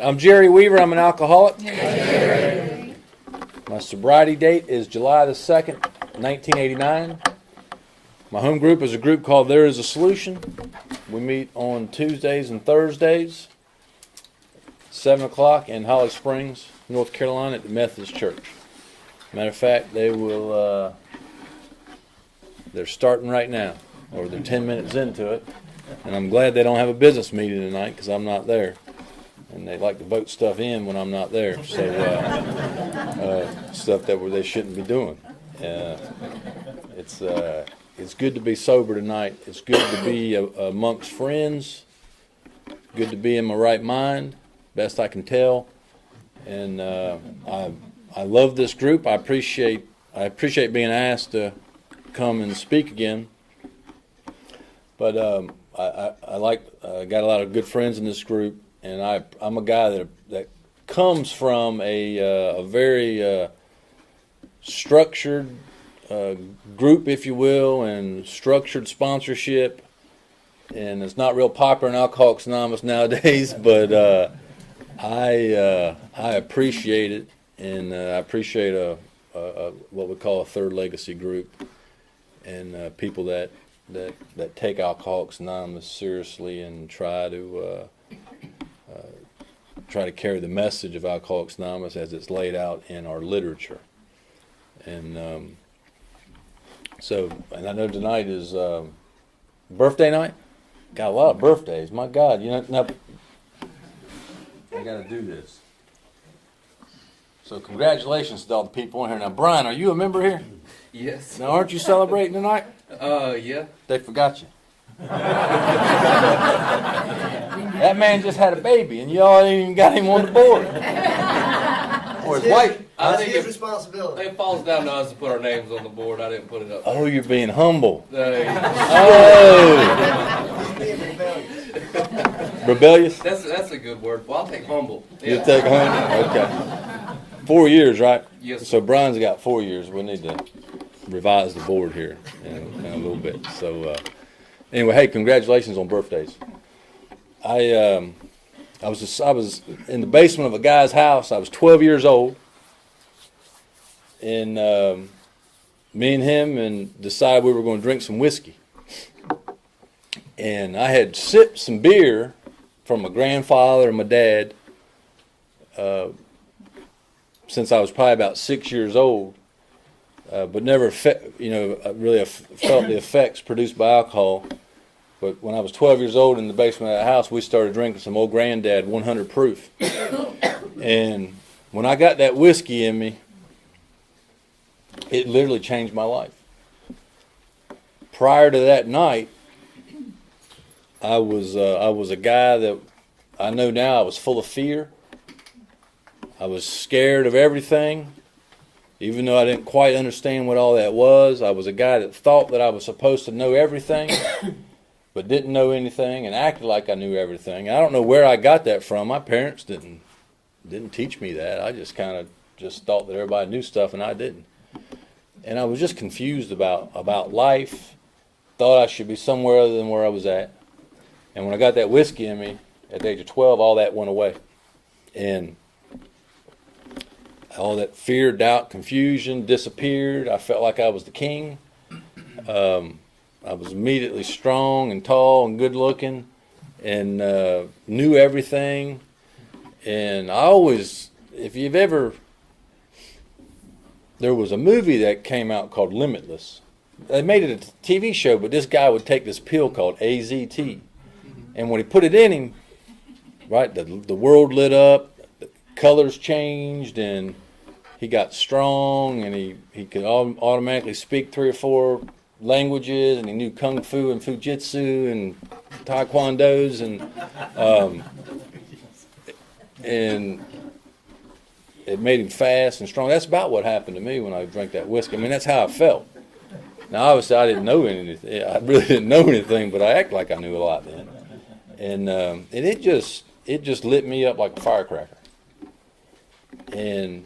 I'm Jerry Weaver. I'm an alcoholic. My sobriety date is July the 2nd, 1989. My home group is a group called There Is a Solution. We meet on Tuesdays and Thursdays, 7 o'clock in Holly Springs, North Carolina at the Methodist Church. Matter of fact, they're starting right now, or they're 10 minutes into it. And I'm glad they don't have a business meeting tonight because I'm not there. And they like to vote stuff in when I'm not there. So stuff that they shouldn't be doing. It's good to be sober tonight. It's good to be amongst friends. Good to be in my right mind, best I can tell. And I love this group. I appreciate being asked to come and speak again. But I got a lot of good friends in this group. And I'm a guy that comes from a very structured group, if you will, and structured sponsorship. And it's not real popular in Alcoholics Anonymous nowadays, but I appreciate it, and I appreciate what we call a third legacy group, and people that take Alcoholics Anonymous seriously and try to carry the message of Alcoholics Anonymous as it's laid out in our literature. And and I know tonight is birthday night. Got a lot of birthdays. My God, now I got to do this. So congratulations to all the people in here. Now, Brian, are you a member here? Yes. Now, aren't you celebrating tonight? Yeah. They forgot you. That man just had a baby, and y'all ain't even got him on the board. Or his wife. That's his responsibility. It falls down to us to put our names on the board. I didn't put it up. Oh, you're being humble. Oh. He's being rebellious. Rebellious? That's a good word. Well, I'll take humble. You take humble? Okay. 4 years, right? Yes. So Brian's got 4 years. We need to revise the board here in a little bit. So anyway, hey, congratulations on birthdays. I was in the basement of a guy's house. I was 12 years old, and me and him decided we were going to drink some whiskey. And I had sipped some beer from my grandfather and my dad since I was probably about 6 years old, but never really felt the effects produced by alcohol. But when I was 12 years old in the basement of that house, we started drinking some old granddad 100 proof. And when I got that whiskey in me, it literally changed my life. Prior to that night, I was a guy that I know now I was full of fear. I was scared of everything, even though I didn't quite understand what all that was. I was a guy that thought that I was supposed to know everything, but didn't know anything and acted like I knew everything. I don't know where I got that from. My parents didn't teach me that. I just kind of thought that everybody knew stuff and I didn't. And I was just confused about life. Thought I should be somewhere other than where I was at. And when I got that whiskey in me at the age of 12, all that went away. And all that fear, doubt, confusion disappeared. I felt like I was the king. I was immediately strong and tall and good looking and knew everything. And I always, there was a movie that came out called Limitless. They made it a TV show, but this guy would take this pill called AZT. And when he put it in him, right, the world lit up, the colors changed, and he got strong, and he could automatically speak 3 or 4 languages, and he knew kung fu and fujitsu and taekwondos, and it made him fast and strong. That's about what happened to me when I drank that whiskey. I mean, that's how I felt. Now, obviously, I didn't know anything. I really didn't know anything, but I acted like I knew a lot then. And it just lit me up like a firecracker. And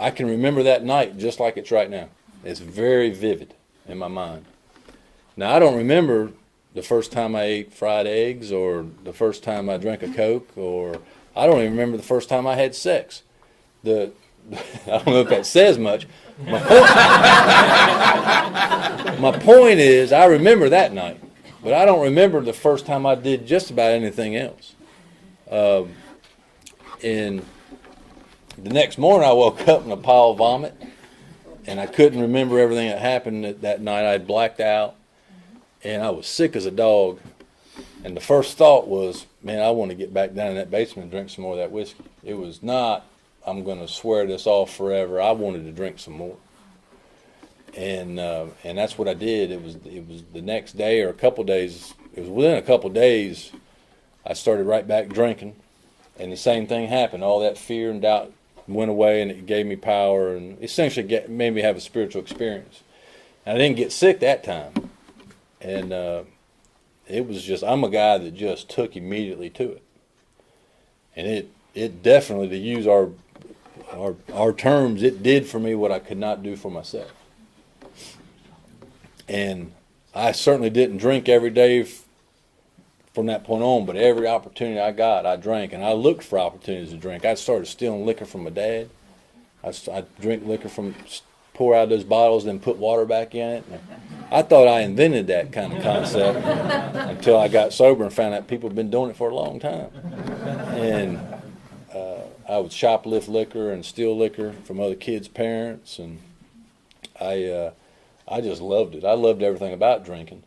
I can remember that night just like it's right now. It's very vivid in my mind. Now, I don't remember the first time I ate fried eggs or the first time I drank a Coke, or I don't even remember the first time I had sex. I don't know if that says much. My point is, I remember that night, but I don't remember the first time I did just about anything else. And the next morning I woke up in a pile of vomit, and I couldn't remember everything that happened that night. I'd blacked out, and I was sick as a dog. And the first thought was, man, I want to get back down in that basement and drink some more of that whiskey. It was not, I'm going to swear this off forever. I wanted to drink some more. And that's what I did. It was the next day or a couple days. It was within a couple days I started right back drinking, and the same thing happened. All that fear and doubt went away, and it gave me power and essentially made me have a spiritual experience. And I didn't get sick that time, and it was just, I'm a guy that just took immediately to it, and it definitely, to use our terms, it did for me what I could not do for myself. And I certainly didn't drink every day from that point on, but every opportunity I got, I drank, and I looked for opportunities to drink. I started stealing liquor from my dad. I'd drink liquor pour out those bottles, then put water back in it. And I thought I invented that kind of concept until I got sober and found out people have been doing it for a long time. And I would shoplift liquor and steal liquor from other kids' parents, and I just loved it. I loved everything about drinking.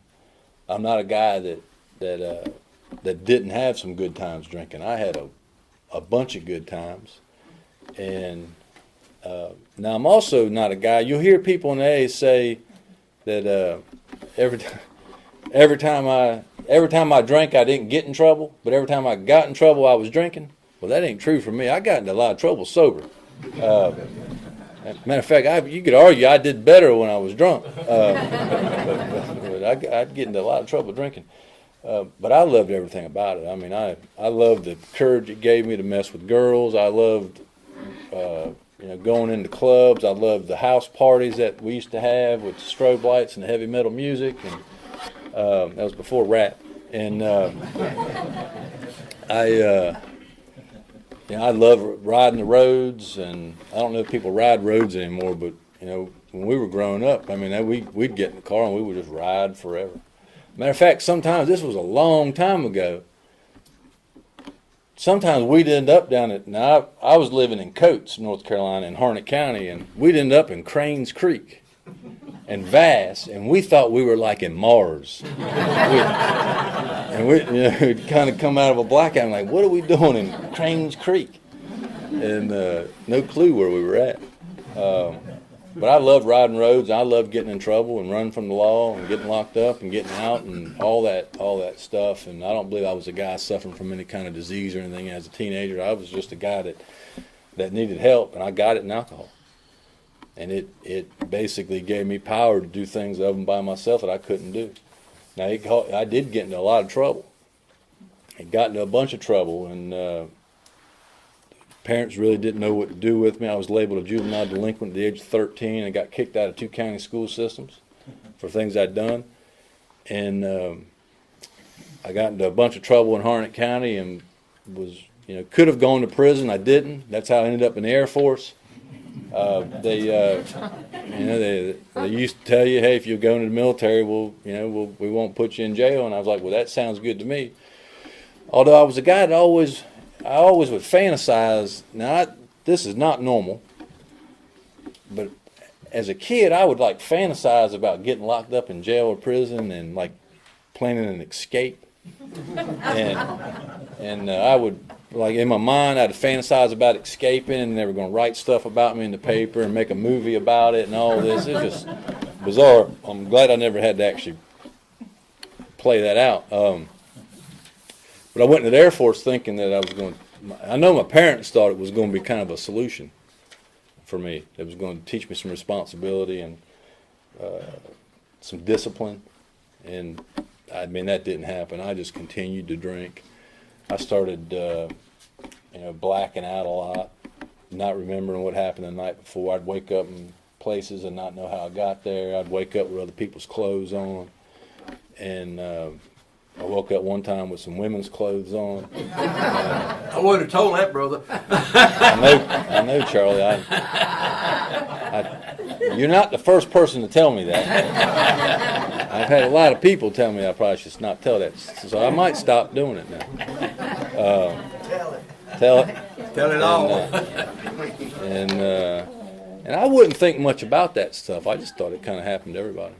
I'm not a guy that didn't have some good times drinking. I had a bunch of good times, and now I'm also not a guy. You'll hear people in the AA say that every time I drank, I didn't get in trouble, but every time I got in trouble, I was drinking. Well, that ain't true for me. I got into a lot of trouble sober. Matter of fact, you could argue I did better when I was drunk. But I'd get into a lot of trouble drinking. But I loved everything about it. I mean, I loved the courage it gave me to mess with girls. I loved going into clubs. I loved the house parties that we used to have with the strobe lights and the heavy metal music. And that was before rap. And I love riding the roads, and I don't know if people ride roads anymore, but when we were growing up, I mean, we'd get in the car and we would just ride forever. Matter of fact, sometimes, this was a long time ago, sometimes we'd end up down at, now I was living in Coates, North Carolina, in Harnett County, and we'd end up in Cranes Creek and Vass, and we thought we were like in Mars. We'd kind of come out of a blackout and like, what are we doing in Cranes Creek? And no clue where we were at. But I loved riding roads. I loved getting in trouble and running from the law and getting locked up and getting out and all that stuff. And I don't believe I was a guy suffering from any kind of disease or anything as a teenager. I was just a guy that needed help, and I got it in alcohol. And it basically gave me power to do things of and by myself that I couldn't do. Now, I did get into a lot of trouble. I got into a bunch of trouble, and parents really didn't know what to do with me. I was labeled a juvenile delinquent at the age of 13 and got kicked out of 2 county school systems for things I'd done. And I got into a bunch of trouble in Harnett County and could have gone to prison. I didn't. That's how I ended up in the Air Force. They used to tell you, hey, if you're going to the military, we won't put you in jail. And I was like, well, that sounds good to me. Although I was a guy that I always would fantasize. Now, this is not normal, but as a kid, I would fantasize about getting locked up in jail or prison and planning an escape. And I would, in my mind, I'd fantasize about escaping, and they were going to write stuff about me in the paper and make a movie about it and all this. It's just bizarre. I'm glad I never had to actually play that out. But I went to the Air Force thinking that I know my parents thought it was going to be kind of a solution for me. It was going to teach me some responsibility and some discipline. And I mean, that didn't happen. I just continued to drink. I started, blacking out a lot, not remembering what happened the night before. I'd wake up in places and not know how I got there. I'd wake up with other people's clothes on. And I woke up one time with some women's clothes on. I would have told that, brother. I know, Charlie. You're not the first person to tell me that. I've had a lot of people tell me I probably should not tell that, so I might stop doing it now. Tell it. Tell it. Tell it all. And I wouldn't think much about that stuff. I just thought it kind of happened to everybody.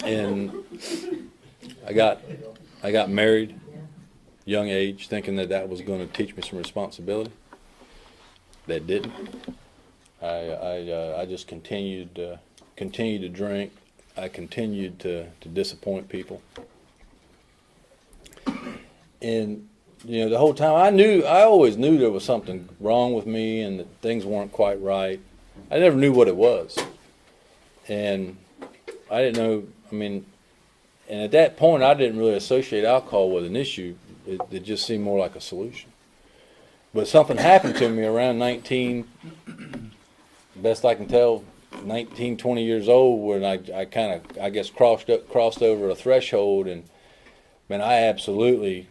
And I got married, young age, thinking that was going to teach me some responsibility. That didn't. I just continued to drink. I continued to disappoint people. And the whole time I always knew there was something wrong with me and that things weren't quite right. I never knew what it was. And I didn't know, and at that point I didn't really associate alcohol with an issue. It just seemed more like a solution. But something happened to me around 19, best I can tell, 19, 20 years old, when I kind of, I guess, crossed over a threshold, and man, I absolutely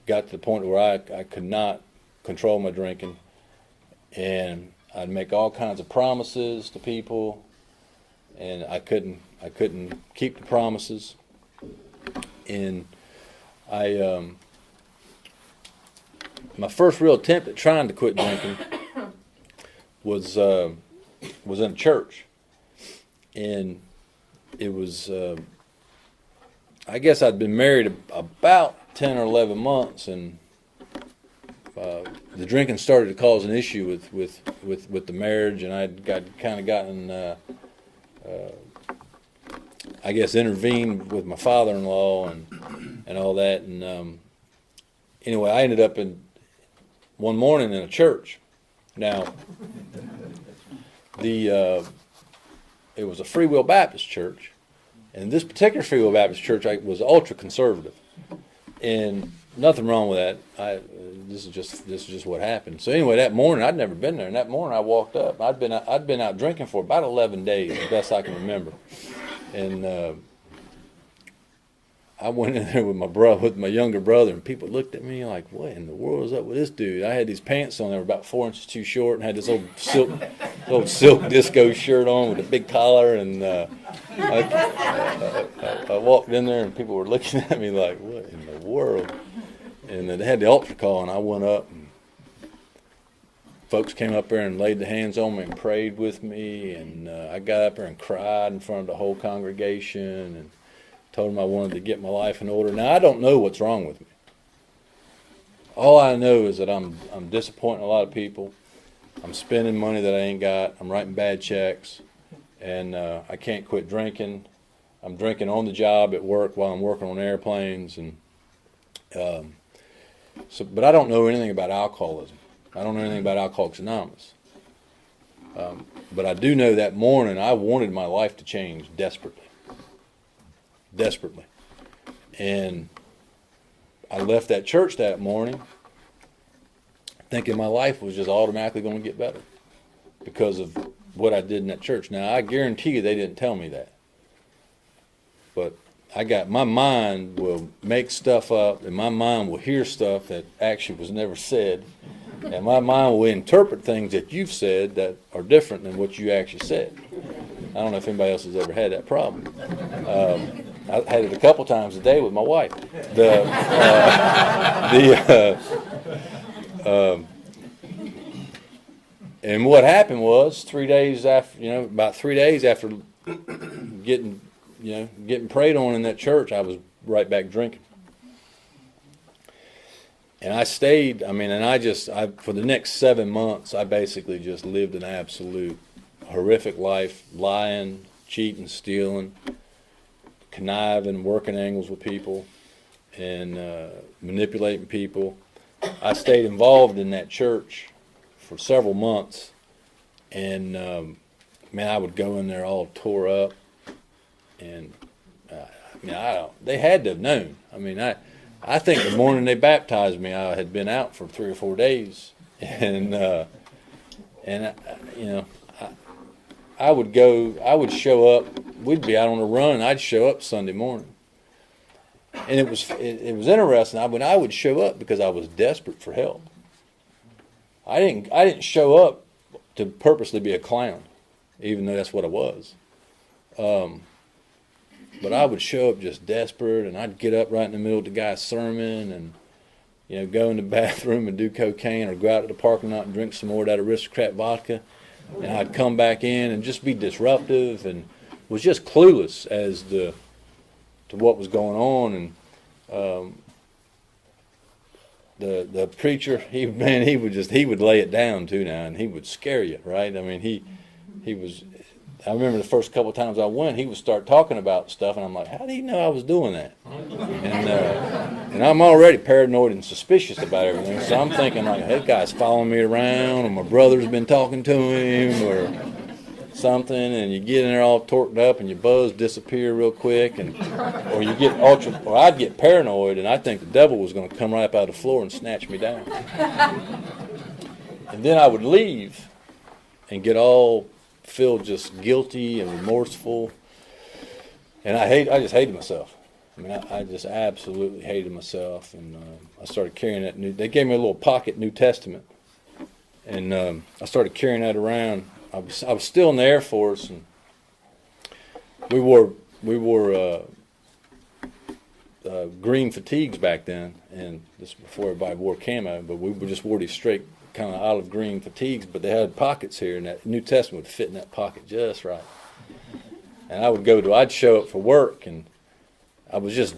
got to the point where I could not control my drinking, and I'd make all kinds of promises to people, and I couldn't keep the promises, and my first real attempt at trying to quit drinking was in church, and it was I guess I'd been married about 10 or 11 months, and the drinking started to cause an issue with the marriage, and I'd gotten I guess intervened with my father-in-law and all that, and anyway, I ended up one morning in a church. Now, it was a Free Will Baptist church, and this particular Free Will Baptist church was ultra conservative, and nothing wrong with that. This is just what happened. So anyway, that morning I'd never been there, and that morning I walked up. I'd been out drinking for about 11 days, the best I can remember, and I went in there with my younger brother, and people looked at me like, "What in the world is up with this dude?" I had these pants on that were about 4 inches too short, and had this old silk disco shirt on with a big collar, and I walked in there, and people were looking at me like, "What in the world?" And they had the altar call, and I went up, and folks came up there and laid their hands on me and prayed with me, and I got up there and cried in front of the whole congregation, and told them I wanted to get my life in order. Now, I don't know what's wrong with me. All I know is that I'm disappointing a lot of people. I'm spending money that I ain't got. I'm writing bad checks, and I can't quit drinking. I'm drinking on the job at work while I'm working on airplanes, and but I don't know anything about alcoholism. I don't know anything about Alcoholics Anonymous. But I do know that morning I wanted my life to change desperately. And I left that church that morning thinking my life was just automatically going to get better because of what I did in that church. Now, I guarantee you they didn't tell me that. But my mind will make stuff up, and my mind will hear stuff that actually was never said, and my mind will interpret things that you've said that are different than what you actually said. I don't know if anybody else has ever had that problem. I had it a couple times a day with my wife. And what happened was 3 days after, about 3 days after getting prayed on in that church, I was right back drinking. And I stayed, for the next 7 months, I basically just lived an absolute horrific life, lying, cheating, stealing, conniving, working angles with people, and manipulating people. I stayed involved in that church for several months, and I would go in there all tore up, and they had to have known. I think the morning they baptized me, I had been out for 3 or 4 days, and I would show up. We'd be out on a run. I'd show up Sunday morning, And it was interesting. When I would show up because I was desperate for help. I didn't show up to purposely be a clown, even though that's what I was. But I would show up just desperate, and I'd get up right in the middle of the guy's sermon and, go in the bathroom and do cocaine, or go out to the parking lot and drink some more of that aristocrat vodka. And I'd come back in and just be disruptive and was just clueless as to what was going on. And the preacher, he would lay it down too now, and he would scare you, right? I mean, he was. I remember the first couple of times I went, he would start talking about stuff, and I'm like, how do you know I was doing that? And I'm already paranoid and suspicious about everything, so I'm thinking like, hey, guy's following me around, or my brother's been talking to him, or something, and you get in there all torqued up, and your buzz disappear real quick, or you get or I'd get paranoid, and I think the devil was going to come right up out of the floor and snatch me down. And then I would leave and get all feel just guilty and remorseful, and I just hated myself. I mean, I just absolutely hated myself, and I started carrying that they gave me a little pocket New Testament, and I started carrying that around. I was still in the Air Force, and we wore green fatigues back then, and this before everybody wore camo, but we just wore these straight kind of olive green fatigues, but they had pockets here, and that New Testament would fit in that pocket just right. And I'd show up for work, and I was just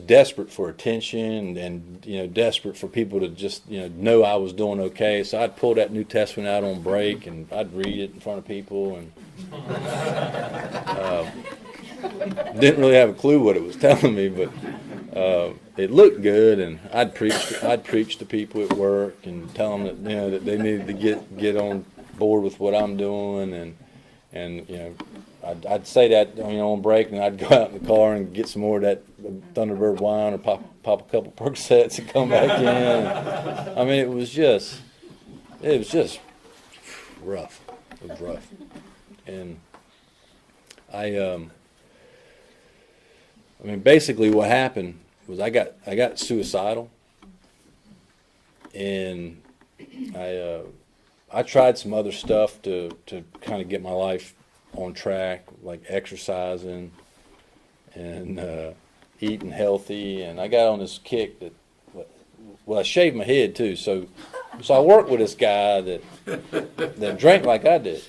desperate for attention, and desperate for people to just know I was doing okay. So I'd pull that New Testament out on break, and I'd read it in front of people, and didn't really have a clue what it was telling me, but it looked good, and I'd preach to people at work and tell them that that they needed to get on board with what I'm doing, and I'd say that on break, and I'd go out in the car and get some more of that Thunderbird wine, or pop a couple Percocets and come back in. I mean, it was just rough. It was rough, and I mean, basically what happened was I got suicidal, and I tried some other stuff to kind of get my life on track, like exercising and eating healthy, and I got on this kick that, I shaved my head too, so I worked with this guy that drank like I did,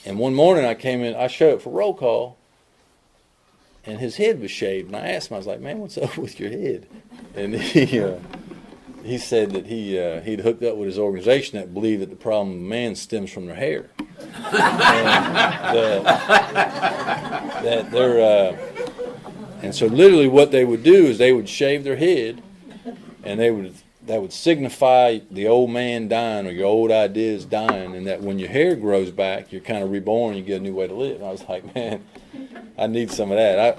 and one morning I came in, I showed up for roll call, and his head was shaved, and I asked him, I was like, man, what's up with your head? And he said that he'd hooked up with his organization that believed that the problem of man stems from their hair. And so literally what they would do is they would shave their head, and that would signify the old man dying, or your old ideas dying, and that when your hair grows back, you're kind of reborn, you get a new way to live. And I was like, man, I need some of that.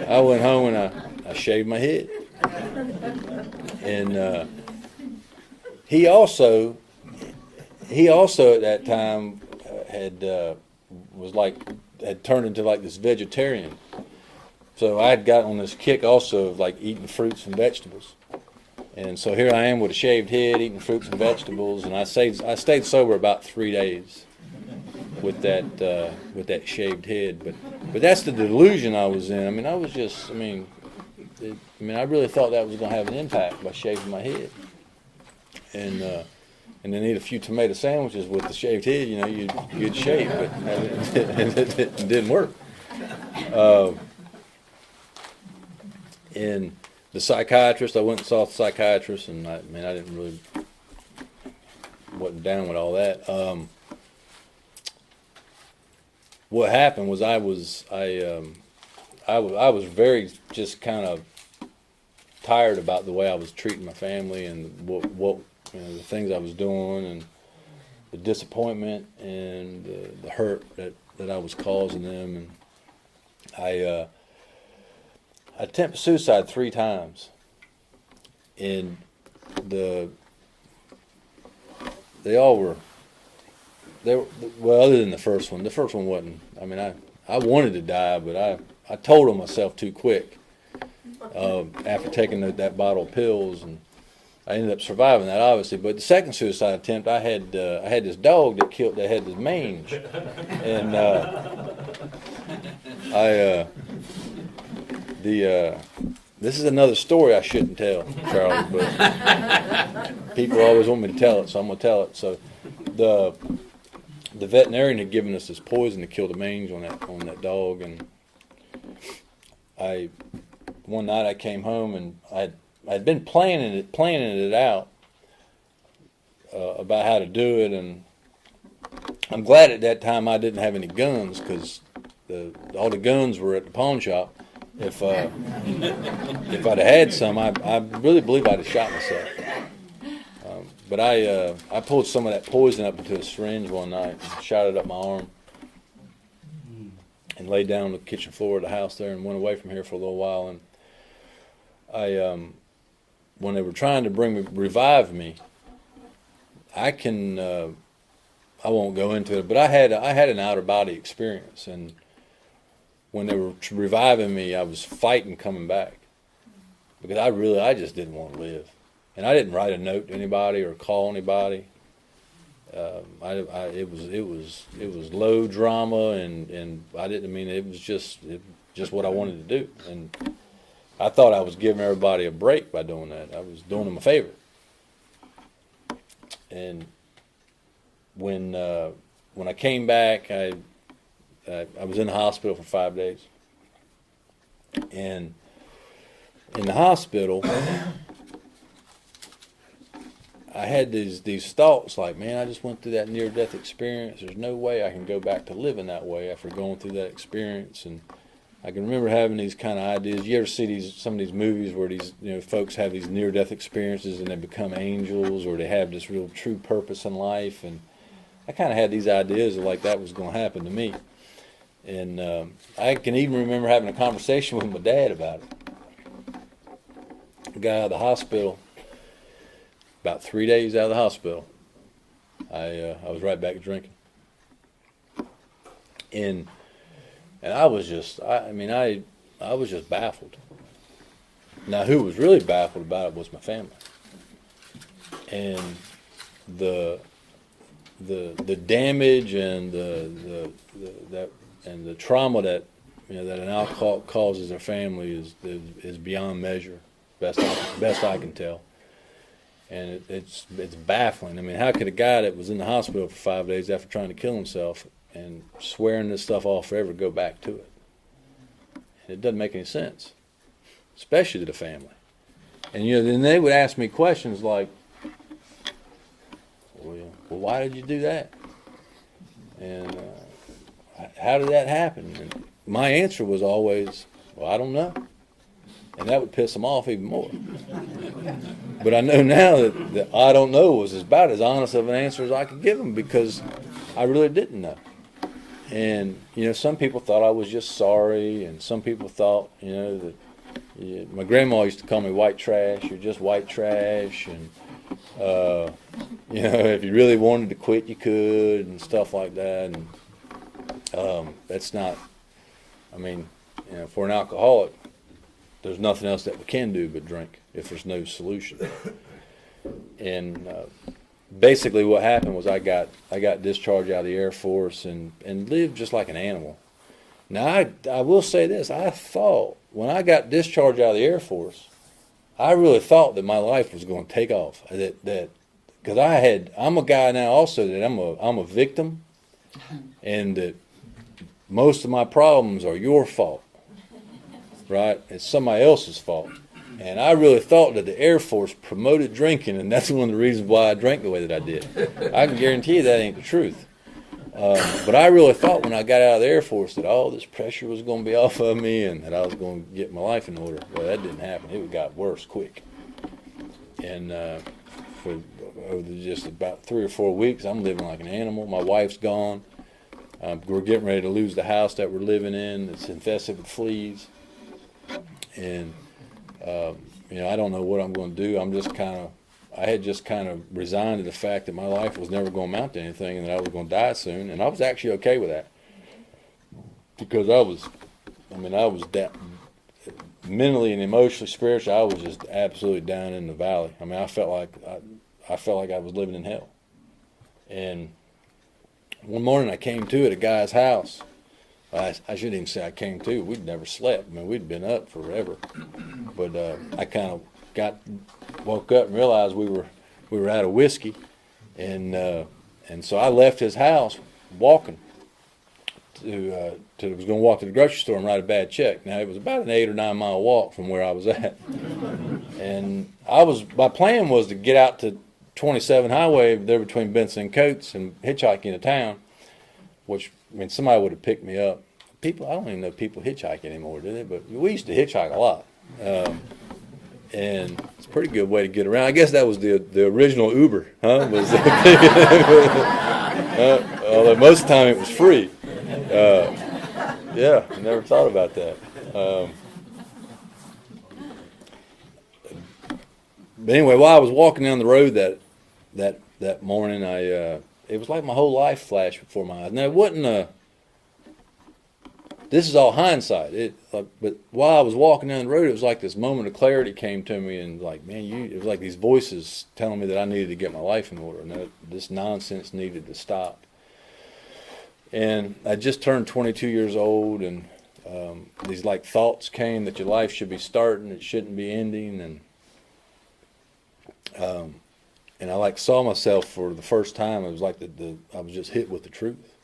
I went home and I shaved my head. And he also at that time had turned into like this vegetarian. So I had got on this kick also of like eating fruits and vegetables. And so here I am with a shaved head, eating fruits and vegetables, and I stayed sober about 3 days with that shaved head. But that's the delusion I was in. I mean, I really thought that was going to have an impact by shaving my head. And then eat a few tomato sandwiches with the shaved head, you'd shave, but it didn't work. And the psychiatrist, I went and saw the psychiatrist, and I wasn't down with all that. What happened was I was very just kind of tired about the way I was treating my family, and what the things I was doing, and the disappointment and the hurt that I was causing them. And I attempted suicide 3 times, and they were well, other than the first one. The first one wasn't. I mean, I wanted to die, but I told on myself too quick. after taking that bottle of pills, and I ended up surviving that, obviously. But the second suicide attempt, I had this dog that had this mange, and this is another story I shouldn't tell, Charlie, but people always want me to tell it, so I'm gonna tell it. So the veterinarian had given us this poison to kill the mange on that dog, and one night I came home and I'd been planning it out about how to do it, and I'm glad at that time I didn't have any guns, because all the guns were at the pawn shop. If I'd have had some, I really believe I'd have shot myself. But I pulled some of that poison up into a syringe one night, and shot it up my arm, and laid down on the kitchen floor of the house there, and went away from here for a little while. And when they were trying to revive me, I won't go into it, but I had an outer body experience, and when they were reviving me, I was fighting coming back, because I just didn't want to live, and I didn't write a note to anybody or call anybody. It was low drama, and I didn't mean it was just what I wanted to do, and I thought I was giving everybody a break by doing that. I was doing them a favor. And when I came back, I was in the hospital for 5 days, and in the hospital, I had these thoughts like, man, I just went through that near-death experience. There's no way I can go back to living that way after going through that experience. And I can remember having these kind of ideas. You ever see some of these movies where these folks have these near-death experiences and they become angels, or they have this real true purpose in life? And I kind of had these ideas of like that was going to happen to me. And I can even remember having a conversation with my dad about it. I got out of the hospital. About 3 days out of the hospital, I was right back drinking, and I was just I was just baffled. Now, who was really baffled about it was my family, and the damage and the trauma that that an alcoholic causes their family is beyond measure. Best I can tell. And it's baffling. I mean, how could a guy that was in the hospital for 5 days after trying to kill himself and swearing this stuff off forever go back to it? And it doesn't make any sense, especially to the family. And then they would ask me questions like, "Well, why did you do that? And how did that happen?" And my answer was always, "Well, I don't know." And that would piss them off even more. But I know now that I don't know was about as honest of an answer as I could give them, because I really didn't know. And, some people thought I was just sorry, and some people thought, that my grandma used to call me white trash. You're just white trash. And, if you really wanted to quit, you could, and stuff like that. And that's not, for an alcoholic, there's nothing else that we can do but drink if there's no solution. And basically what happened was I got discharged out of the Air Force and lived just like an animal. Now, I will say this. I thought when I got discharged out of the Air Force, I really thought that my life was going to take off. That because I'm a guy now also that I'm a victim, and that most of my problems are your fault. Right? It's somebody else's fault. And I really thought that the Air Force promoted drinking, and that's one of the reasons why I drank the way that I did. I can guarantee you that ain't the truth. But I really thought when I got out of the Air Force that all this pressure was going to be off of me and that I was going to get my life in order. Well, that didn't happen. It got worse quick. And for over just about 3 or 4 weeks, I'm living like an animal. My wife's gone. We're getting ready to lose the house that we're living in. It's infested with fleas. And, I don't know what I'm going to do. I had just kind of resigned to the fact that my life was never going to amount to anything and that I was going to die soon. And I was actually okay with that, because I was mentally and emotionally, spiritually, I was just absolutely down in the valley. I mean, I felt like I was living in hell. And one morning I came to at a guy's house. I shouldn't even say I came to. We'd never slept. I mean, we'd been up forever. But I kind of woke up and realized we were out of whiskey, and so I left his house walking was going to walk to the grocery store and write a bad check. Now it was about an 8 or 9 mile walk from where I was at, and my plan was to get out to 27 highway there between Benson and Coates and hitchhike into town, which, I mean, somebody would have picked me up. I don't even know if people hitchhike anymore, do they? But we used to hitchhike a lot. And it's a pretty good way to get around. I guess that was the original Uber, huh? Although most of the time it was free. Yeah, I never thought about that. But anyway, while I was walking down the road that morning, it was like my whole life flashed before my eyes. Now, it wasn't this is all hindsight. But while I was walking down the road, it was like this moment of clarity came to me, and like, man, it was like these voices telling me that I needed to get my life in order, and that this nonsense needed to stop. And I just turned 22 years old, and these like thoughts came that your life should be starting, it shouldn't be ending, and I like saw myself for the first time. It was like I was just hit with the truth.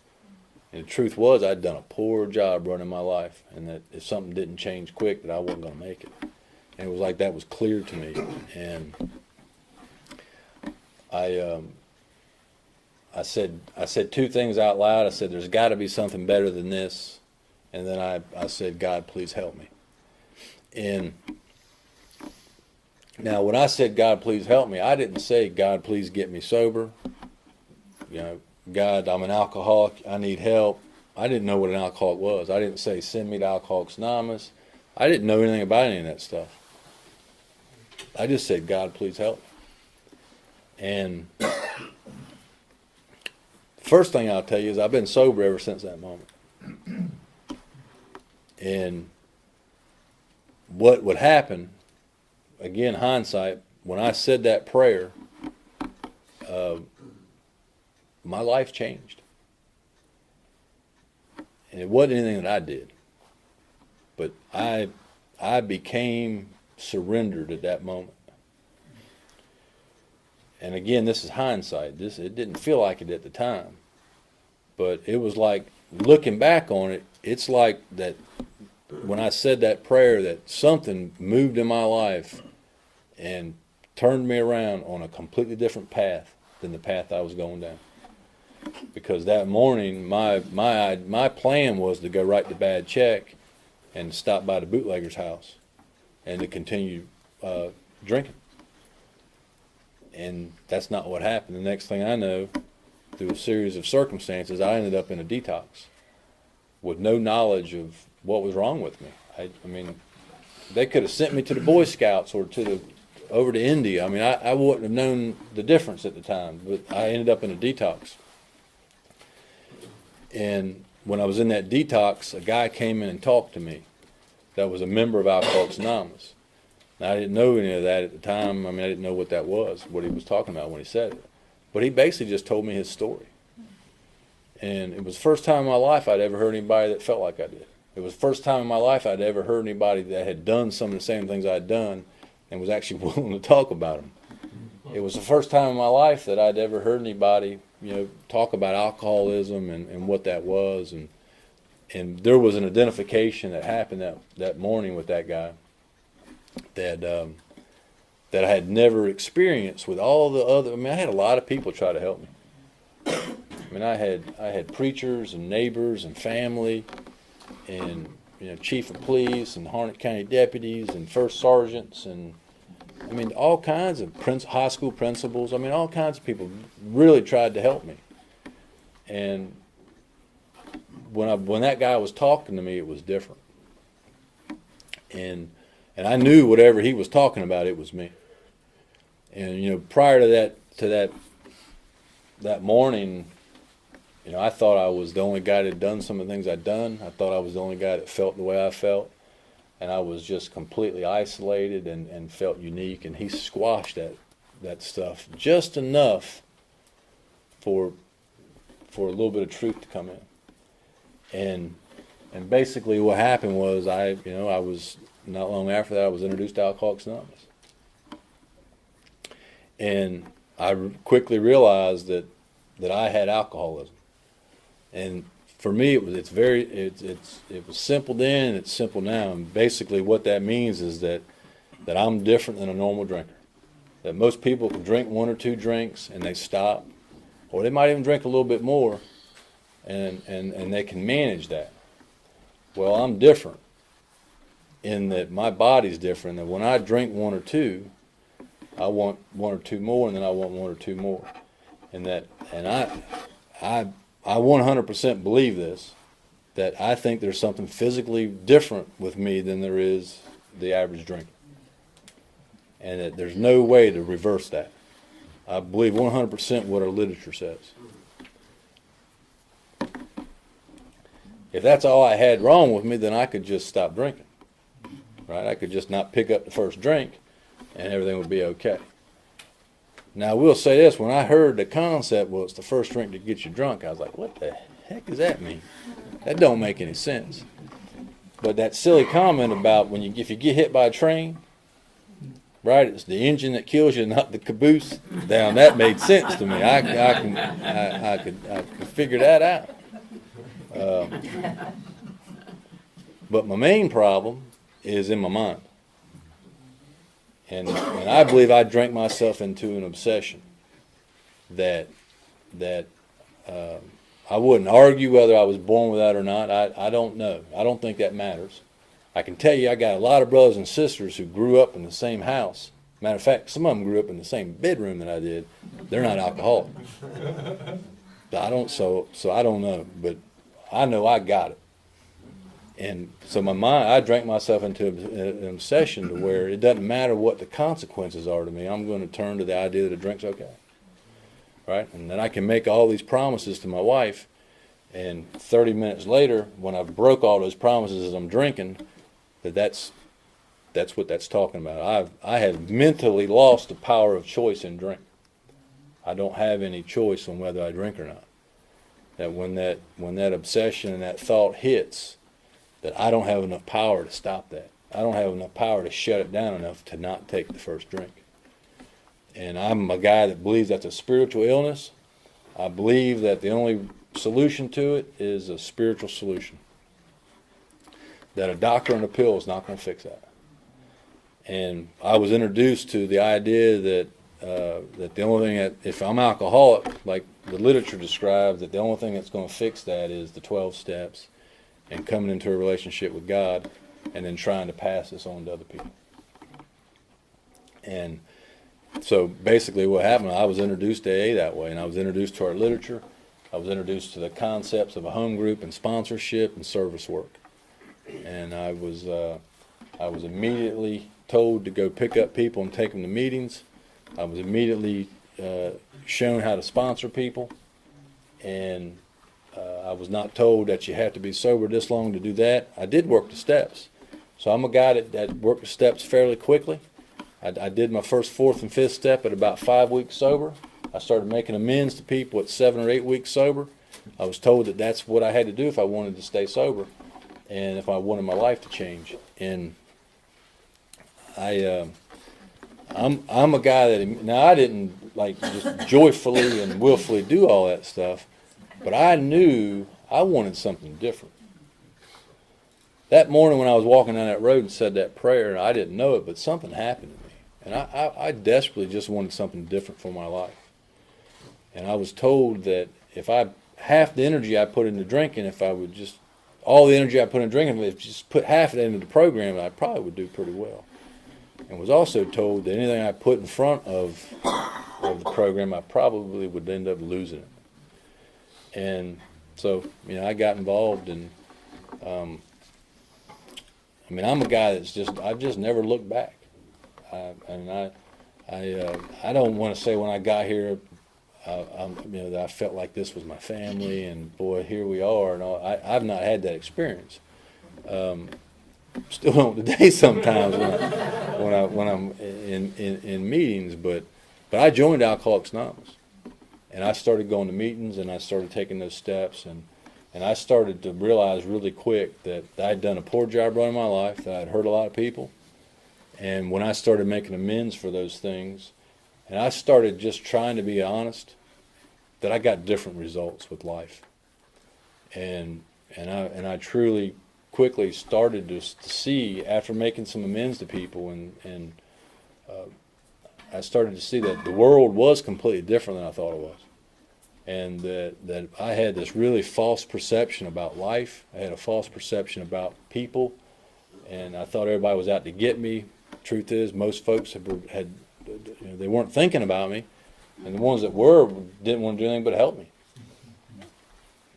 And the truth was, I'd done a poor job running my life, and that if something didn't change quick, that I wasn't going to make it. And it was like that was clear to me. And I said two things out loud. I said, "There's got to be something better than this," and then I said, "God, please help me." And now, when I said, "God, please help me," I didn't say, "God, please get me sober." You know, God, I'm an alcoholic, I need help. I didn't know what an alcoholic was. I didn't say, send me to Alcoholics Anonymous. I didn't know anything about any of that stuff. I just said, God, please help me. And first thing I'll tell you is I've been sober ever since that moment. And what would happen, again, hindsight, when I said that prayer, my life changed. And it wasn't anything that I did. But I became surrendered at that moment. And again, this is hindsight. It didn't feel like it at the time. But it was like, looking back on it, it's like that when I said that prayer, that something moved in my life and turned me around on a completely different path than the path I was going down. Because that morning, my plan was to go write the bad check and stop by the bootlegger's house and to continue drinking. And that's not what happened. The next thing I know, through a series of circumstances, I ended up in a detox with no knowledge of what was wrong with me. I mean, they could have sent me to the Boy Scouts or over to India. I mean, I wouldn't have known the difference at the time, but I ended up in a detox. And when I was in that detox, a guy came in and talked to me that was a member of Alcoholics Anonymous. Now, I didn't know any of that at the time. I mean, I didn't know what that was, what he was talking about when he said it. But he basically just told me his story. And it was the first time in my life I'd ever heard anybody that felt like I did. It was the first time in my life I'd ever heard anybody that had done some of the same things I'd done and was actually willing to talk about them. It was the first time in my life that I'd ever heard anybody, talk about alcoholism and what that was. And there was an identification that happened that morning with that guy that I had never experienced with all the other. I mean, I had a lot of people try to help me. I mean, I had preachers and neighbors and family and chief of police and Harnett County deputies and first sergeants and I mean all kinds of high school principals. I mean, all kinds of people really tried to help me. And when that guy was talking to me, it was different. And I knew whatever he was talking about, it was me. And prior to that morning, I thought I was the only guy that had done some of the things I'd done. I thought I was the only guy that felt the way I felt. and I was just completely isolated and felt unique. And he squashed that stuff just enough for a little bit of truth to come in. And basically what happened was I was, not long after that, I was introduced to Alcoholics Anonymous. And I quickly realized that I had alcoholism. And for me, it was simple then, and it's simple now. And basically what that means is that I'm different than a normal drinker. That most people can drink 1 or 2 drinks and they stop, or they might even drink a little bit more, and they can manage that. Well, I'm different in that my body's different. That when I drink 1 or 2, I want 1 or 2 more, and then I want 1 or 2 more, and I 100% believe this, that I think there's something physically different with me than there is the average drinker, and that there's no way to reverse that. I believe 100% what our literature says. If that's all I had wrong with me, then I could just stop drinking, right? I could just not pick up the first drink, and everything would be okay. Now, I will say this. When I heard the concept, well, it's the first drink to get you drunk, I was like, what the heck does that mean? That don't make any sense. But that silly comment about if you get hit by a train, right, it's the engine that kills you, not the caboose. Down, that made sense to me. I could figure that out. But my main problem is in my mind. And I believe I drank myself into an obsession that I wouldn't argue whether I was born with that or not. I don't know. I don't think that matters. I can tell you I got a lot of brothers and sisters who grew up in the same house. Matter of fact, some of them grew up in the same bedroom that I did. They're not alcoholics. So I don't know, but I know I got it. And so my mind, I drank myself into an obsession to where it doesn't matter what the consequences are to me. I'm going to turn to the idea that a drink's okay, right? And then I can make all these promises to my wife, and 30 minutes later, when I broke all those promises as I'm drinking, that's what that's talking about. I have mentally lost the power of choice in drink. I don't have any choice on whether I drink or not. That when that obsession and that thought hits, that I don't have enough power to stop that. I don't have enough power to shut it down enough to not take the first drink. And I'm a guy that believes that's a spiritual illness. I believe that the only solution to it is a spiritual solution. That a doctor and a pill is not going to fix that. And I was introduced to the idea that the only thing that, if I'm alcoholic, like the literature describes, that the only thing that's going to fix that is the 12 steps and coming into a relationship with God and then trying to pass this on to other people. And so basically what happened, I was introduced to AA that way, and I was introduced to our literature. I was introduced to the concepts of a home group and sponsorship and service work. And I was immediately told to go pick up people and take them to meetings. I was immediately shown how to sponsor people, and I was not told that you have to be sober this long to do that. I did work the steps. So I'm a guy that worked the steps fairly quickly. I did my first, fourth, and fifth step at about 5 weeks sober. I started making amends to people at 7 or 8 weeks sober. I was told that that's what I had to do if I wanted to stay sober and if I wanted my life to change. And I'm a guy that, now I didn't like just joyfully and willfully do all that stuff, but I knew I wanted something different. That morning when I was walking down that road and said that prayer, I didn't know it, but something happened to me. And I desperately just wanted something different for my life. And I was told that if half the energy I put into drinking, if I would just, all the energy I put into drinking, if I just put half of it into the program, I probably would do pretty well. And was also told that anything I put in front of the program, I probably would end up losing it. And so, I got involved, and I'm a guy I've just never looked back. I don't want to say when I got here, that I felt like this was my family, and boy, here we are. And I've not had that experience. still don't today sometimes when I'm in meetings. But I joined Alcoholics Anonymous, and I started going to meetings, and I started taking those steps, and I started to realize really quick that I'd done a poor job running my life, that I'd hurt a lot of people, and when I started making amends for those things, and I started just trying to be honest, that I got different results with life, and I truly quickly started to see, after making some amends to people, and I started to see that the world was completely different than I thought it was, and that I had this really false perception about life. I had a false perception about people, and I thought everybody was out to get me. Truth is, most folks they weren't thinking about me, and the ones that were didn't want to do anything but help me.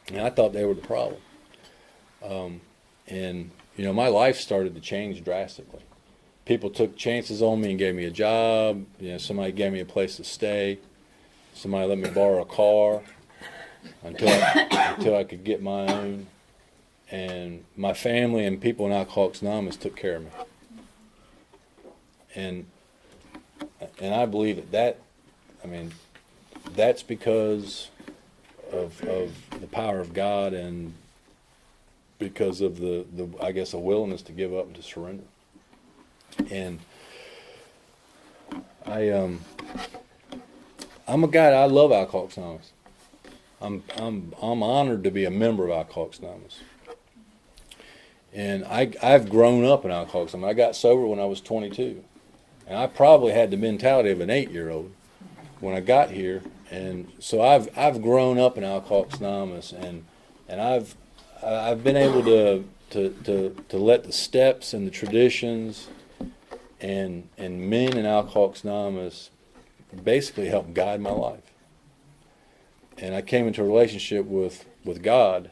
And I thought they were the problem. And my life started to change drastically. People took chances on me and gave me a job. Somebody gave me a place to stay. Somebody let me borrow a car until I could get my own. And my family and people in Alcoholics Anonymous took care of me. And I believe that's because of the power of God, and because of the I guess a willingness to give up and to surrender. And I'm a guy. I love Alcoholics Anonymous. I'm honored to be a member of Alcoholics Anonymous. And I've grown up in Alcoholics Anonymous. I got sober when I was 22, and I probably had the mentality of an 8-year-old when I got here. And so I've grown up in Alcoholics Anonymous, and I've been able to let the steps and the traditions and men in Alcoholics Anonymous basically help guide my life. And I came into a relationship with God,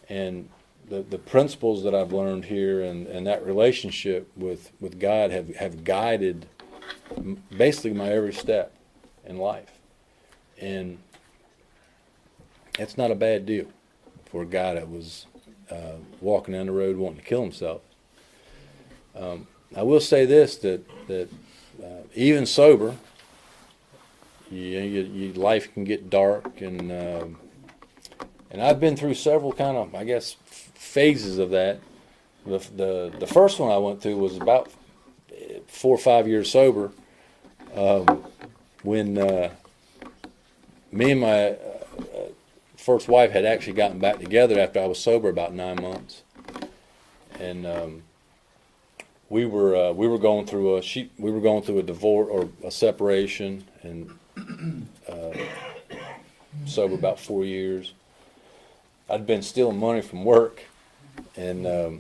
and the principles that I've learned here and that relationship with God have guided basically my every step in life. And it's not a bad deal for a guy that was walking down the road wanting to kill himself. I will say this, that even sober, your life can get dark, and I've been through several kind of, I guess, phases of that. The first one I went through was about 4 or 5 years sober, when me and my first wife had actually gotten back together after I was sober about 9 months, and we were going through a divorce or a separation, and sober about 4 years. I'd been stealing money from work, and I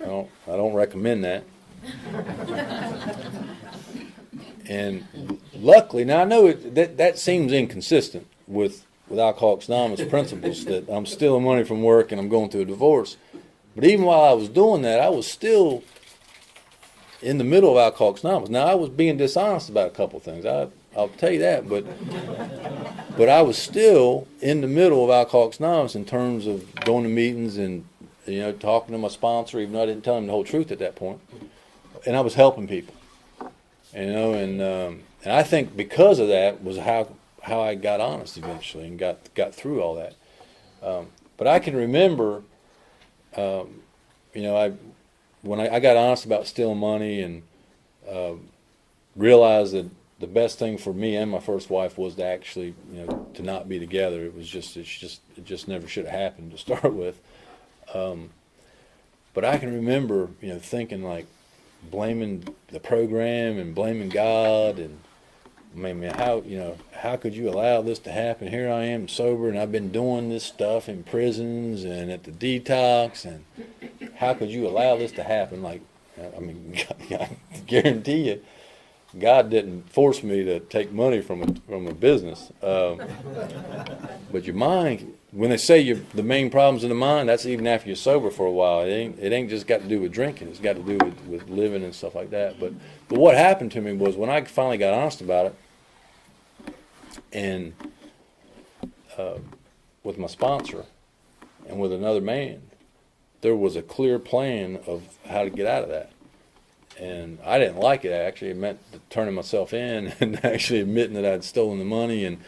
don't recommend that. And luckily, now I know that seems inconsistent with Alcoholics Anonymous principles, that I'm stealing money from work and I'm going through a divorce. But even while I was doing that, I was still in the middle of Alcoholics Anonymous. Now, I was being dishonest about a couple of things. I'll tell you that, but I was still in the middle of Alcoholics Anonymous in terms of going to meetings and talking to my sponsor, even though I didn't tell him the whole truth at that point. And I was helping people, and I think because of that was how I got honest eventually and got through all that. But I can remember, when I got honest about stealing money and realized that the best thing for me and my first wife was to actually, to not be together. It just never should have happened to start with. But I can remember, thinking like, blaming the program and blaming God, and how could you allow this to happen? Here I am sober, and I've been doing this stuff in prisons and at the detox, and how could you allow this to happen? Like, I guarantee you, God didn't force me to take money from a business. But your mind, when they say the main problem's in the mind, that's even after you're sober for a while. It ain't just got to do with drinking. It's got to do with living and stuff like that. But what happened to me was when I finally got honest about it, and with my sponsor and with another man, there was a clear plan of how to get out of that. And I didn't like it, actually. It meant turning myself in and actually admitting that I'd stolen the money, and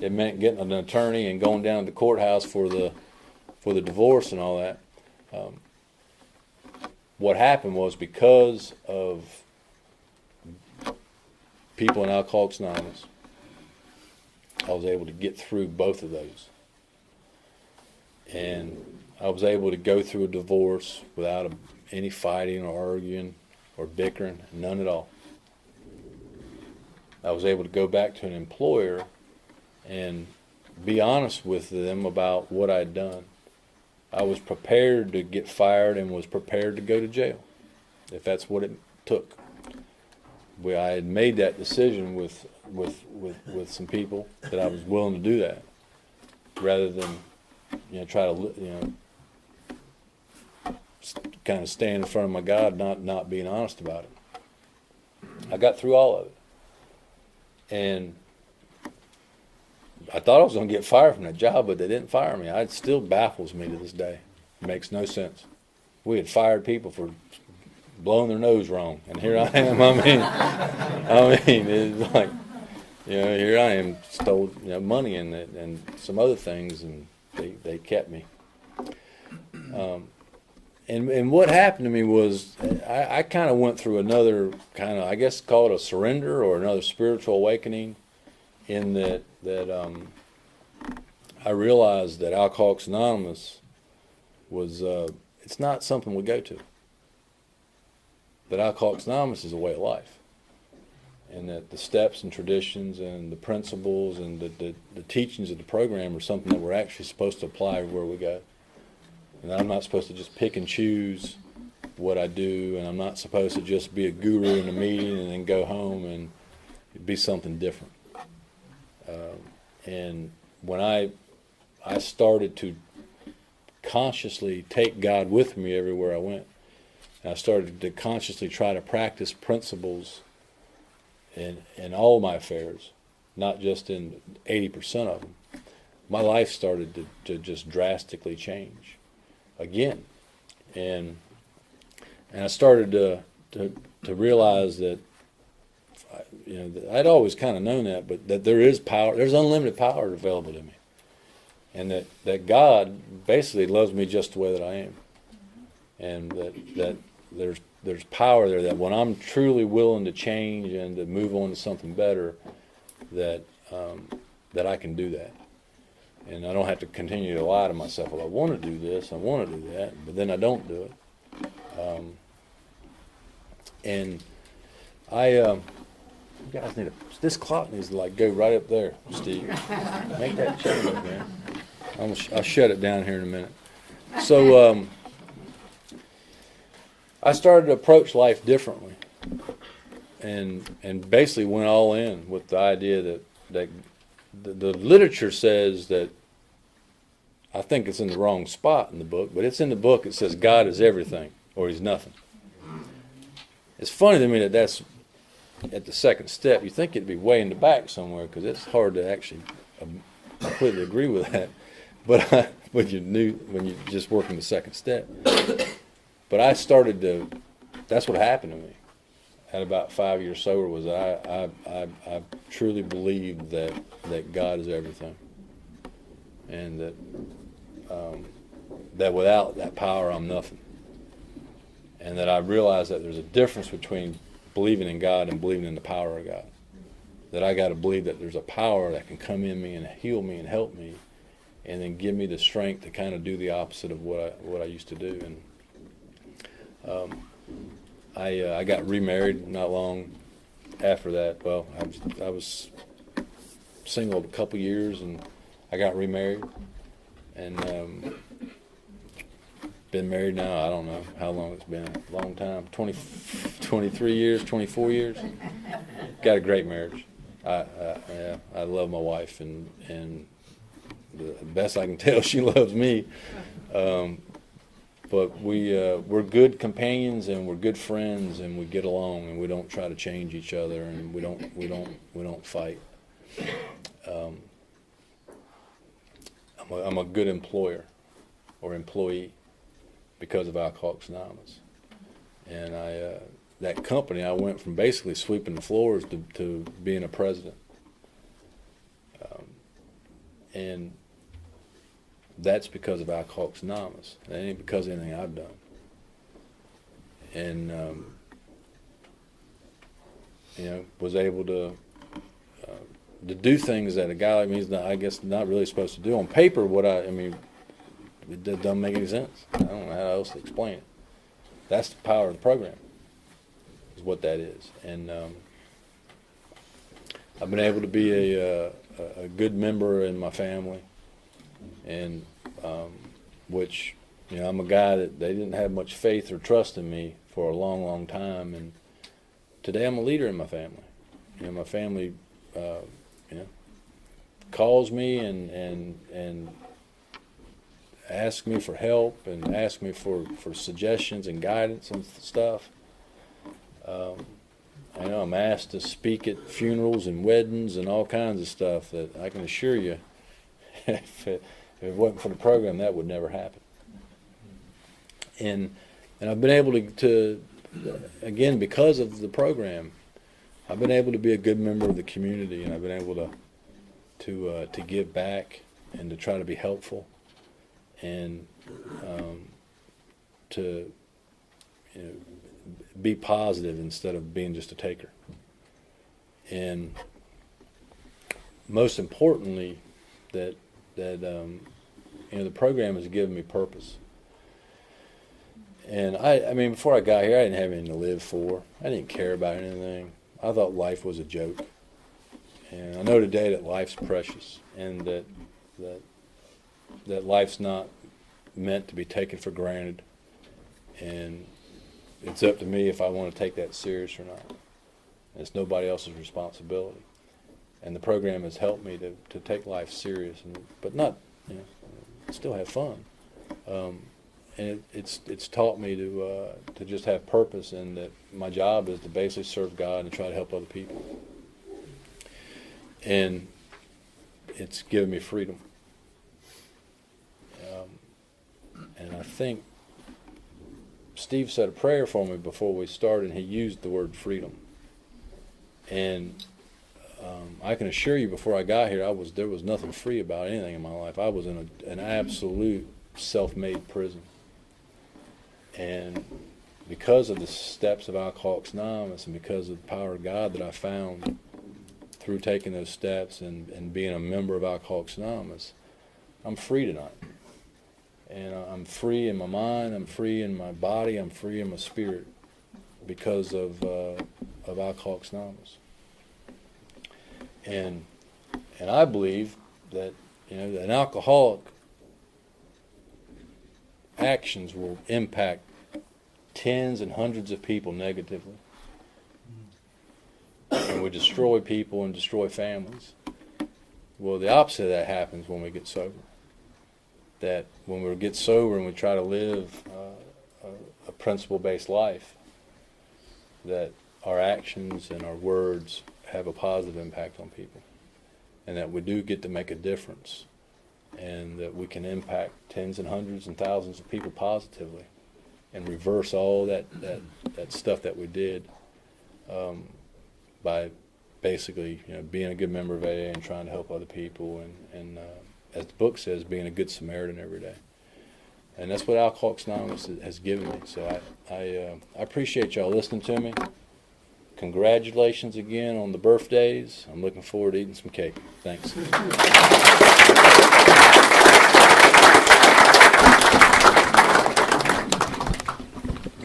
it meant getting an attorney and going down to the courthouse for the divorce and all that. What happened was, because of people in Alcoholics Anonymous, I was able to get through both of those. And I was able to go through a divorce without any fighting or arguing or bickering, none at all. I was able to go back to an employer and be honest with them about what I'd done. I was prepared to get fired and was prepared to go to jail, if that's what it took. I had made that decision with some people that I was willing to do that, rather than try to kind of stand in front of my God not being honest about it. I got through all of it, and I thought I was going to get fired from that job, but they didn't fire me. It still baffles me to this day. It makes no sense. We had fired people for blowing their nose wrong, and here I am. I mean, it's like, here I am, stole money and some other things, and they kept me. And what happened to me was, I kind of went through another kind of, I guess, call it a surrender or another spiritual awakening, in that I realized that Alcoholics Anonymous was, it's not something we go to. That Alcoholics Anonymous is a way of life. And that the steps and traditions and the principles and the teachings of the program are something that we're actually supposed to apply everywhere we go. And I'm not supposed to just pick and choose what I do, and I'm not supposed to just be a guru in a meeting and then go home and be something different. And when I started to consciously take God with me everywhere I went, and I started to consciously try to practice principles in all my affairs, not just in 80% of them, my life started to just drastically change again. And I started to realize that, I'd always kind of known that, but that there is power, there's unlimited power available to me. And that God basically loves me just the way that I am. And that there's power there, that when I'm truly willing to change and to move on to something better, that I can do that. And I don't have to continue to lie to myself. Well, I want to do this, I want to do that, but then I don't do it. And you guys this clock needs to go right up there, Steve. Make that change, man. I'll shut it down here in a minute. So I started to approach life differently, and basically went all in with the idea that the literature says that, I think it's in the wrong spot in the book, but it's in the book. It says God is everything, or He's nothing. It's funny to me that that's at the second step. You think it'd be way in the back somewhere, because it's hard to actually completely agree with that. But when you just working the second step. But I started to. That's what happened to me. At about 5 years sober, was I truly believed that God is everything, and that without that power I'm nothing, and that I realized that there's a difference between believing in God and believing in the power of God. That I got to believe that there's a power that can come in me and heal me and help me, and then give me the strength to kind of do the opposite of what I used to do. And I got remarried not long after that. Well, I was single a couple years, and I got remarried, and been married now, I don't know how long it's been, a long time, 23 years, 24 years. Got a great marriage. I love my wife, and the best I can tell, she loves me. But we're good companions, and we're good friends, and we get along, and we don't try to change each other, and we don't fight. I'm a good employer or employee, because of Alcoholics Anonymous. And that company, I went from basically sweeping the floors to being a president. And that's because of Alcoholics Anonymous. It ain't because of anything I've done. And, was able to do things that a guy like me is not, I guess, not really supposed to do. On paper, it doesn't make any sense. I don't know how else to explain it. That's the power of the program, is what that is. And I've been able to be a good member in my family, and which, I'm a guy that they didn't have much faith or trust in me for a long, long time, and today I'm a leader in my family. My family, calls me and asks me for help and asks me for suggestions and guidance and stuff. I know I'm asked to speak at funerals and weddings and all kinds of stuff that I can assure you, if it wasn't for the program, that would never happen. And I've been able to again, because of the program, I've been able to be a good member of the community, and I've been able to give back and to try to be helpful, and to be positive instead of being just a taker. And most importantly, that the program has given me purpose. And before I got here, I didn't have anything to live for. I didn't care about anything. I thought life was a joke. And I know today that life's precious, and that life's not meant to be taken for granted. And it's up to me if I want to take that serious or not. It's nobody else's responsibility. And the program has helped me to take life serious, but not, still have fun. And it's taught me to just have purpose, and that my job is to basically serve God and try to help other people. And it's given me freedom. And I think Steve said a prayer for me before we started, and he used the word freedom. And I can assure you, before I got here, there was nothing free about anything in my life. I was in an absolute self-made prison. And because of the steps of Alcoholics Anonymous, and because of the power of God that I found through taking those steps and being a member of Alcoholics Anonymous, I'm free tonight. And I'm free in my mind, I'm free in my body, I'm free in my spirit because of Alcoholics Anonymous. And I believe that an alcoholic actions will impact tens and hundreds of people negatively. And we destroy people and destroy families. Well, the opposite of that happens when we get sober. That when we get sober and we try to live a principle-based life, that our actions and our words have a positive impact on people, and that we do get to make a difference, and that we can impact tens and hundreds and thousands of people positively, and reverse all that stuff that we did by basically being a good member of AA and trying to help other people, and as the book says, being a good Samaritan every day. And that's what Alcoholics Anonymous has given me. So I appreciate y'all listening to me. Congratulations again on the birthdays. I'm looking forward to eating some cake. Thanks.